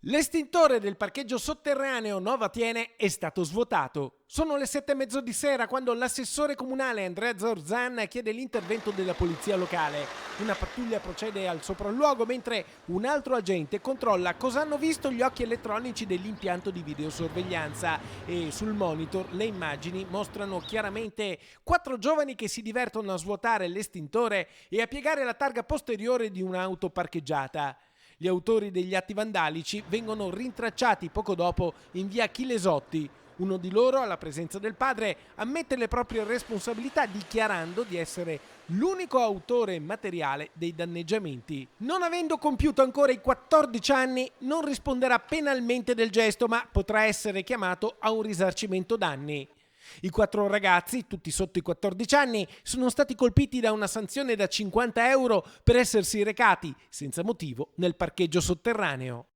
L'estintore del parcheggio sotterraneo Nova Tiene è stato svuotato. Sono le 7:30 di sera quando l'assessore comunale Andrea Zorzan chiede l'intervento della polizia locale. Una pattuglia procede al sopralluogo mentre un altro agente controlla cosa hanno visto gli occhi elettronici dell'impianto di videosorveglianza e sul monitor le immagini mostrano chiaramente 4 giovani che si divertono a svuotare l'estintore e a piegare la targa posteriore di un'auto parcheggiata. Gli autori degli atti vandalici vengono rintracciati poco dopo in via Chilesotti. Uno di loro, alla presenza del padre, ammette le proprie responsabilità dichiarando di essere l'unico autore materiale dei danneggiamenti. Non avendo compiuto ancora i 14 anni, non risponderà penalmente del gesto, ma potrà essere chiamato a un risarcimento danni. I 4 ragazzi, tutti sotto i 14 anni, sono stati colpiti da una sanzione da 50 euro per essersi recati, senza motivo, nel parcheggio sotterraneo.